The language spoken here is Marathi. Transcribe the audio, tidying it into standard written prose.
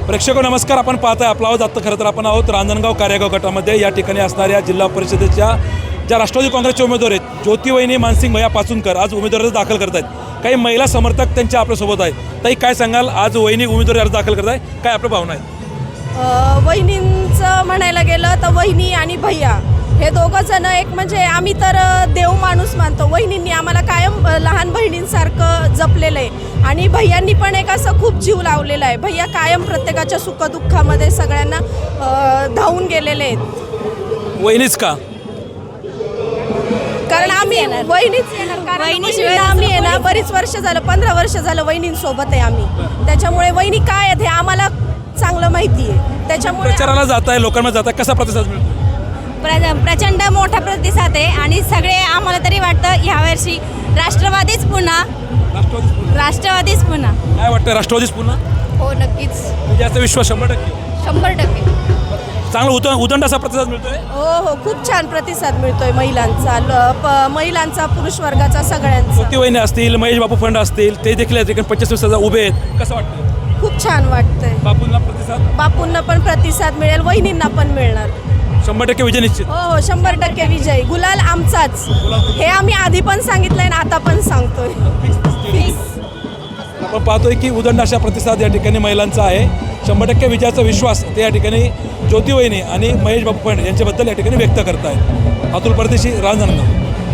प्रेक्षक नमस्कार, आपण पाहताय आपला आवाज. आत्ता खरं तर आपण आहोत रांजणगाव कार्यगाव गटामध्ये. या ठिकाणी असणाऱ्या जिल्हा परिषदेच्या ज्या राष्ट्रवादी काँग्रेसचे उमेदवार आहेत, ज्योतिवहिनी मानसिंग भैया पाचुनकर, आज उमेदवारी दाखल करत आहेत. काही महिला समर्थक त्यांच्या आपल्यासोबत आहेत. ताई, काय सांगाल, आज वहिनी उमेदवारी अर्ज दाखल करत आहे, काय आपल्या भावना आहेत? वहिनींचं म्हणायला गेलं तर वहिनी आणि भैया हे दोघं जण एक म्हणजे आम्ही तर देव माणूस मानतो. वहिनींनी आम्हाला कायम लहान बहिणींसारखं जपलेलं आहे आणि भैयांनी पण एक असं खूप जीव लावलेला आहे. भैया कायम प्रत्येकाच्या सुखदुःखामध्ये सगळ्यांना धावून गेलेले आहेत. वहिनीच का? कारण आम्ही वहिनीच येणार, कारण वहिनीशिवाय आम्ही आहे ना बरीच वर्ष झालं, 15 वर्ष झालं वहिनींसोबत आहे आम्ही. त्याच्यामुळे वहिनी काय आहेत हे आम्हाला चांगलं माहिती आहे. त्याच्यामुळे प्रचाराला जात आहे, लोकांमध्ये जात आहे, कसा प्रतिसाद मिळतो? प्रचंड मोठा प्रतिसाद आहे आणि सगळे आम्हाला तरी वाटतं ह्यावर्षी राष्ट्रवादीच पुन्हा. काय वाटतं, राष्ट्रवादीच पुन्हा? हो नक्कीच, याचा विश्वास 100%? 100%. चांगला उदंड असा प्रतिसाद मिळतोय. हो, खूप छान प्रतिसाद मिळतोय महिलांचा, पुरुष वर्गाचा, सगळ्यांचा. ज्योतिवहिनी असतील, महेश बापू फंड असतील, ते देखील या ठिकाणी 25,000 उभे आहेत. कसं वाटतं? खूप छान वाटतंय. बापूंना प्रतिसाद? बापूंना पण प्रतिसाद मिळेल, वहिनींना पण मिळणार. 100% विजय निश्चित. हो, 100% विजय. गुलाल आमचाच, हे आम्ही आधी पण सांगितलंय आणि आता पण सांगतोय. आपण पाहतोय की उदंड अशा प्रतिसाद या ठिकाणी महिलांचा आहे. 100% विजयाचा विश्वास ते या ठिकाणी ज्योतिवहिनी आणि महेश बापू फंड यांच्याबद्दल या ठिकाणी व्यक्त करत आहेत. अतुल परदेशी, रांजणगाव.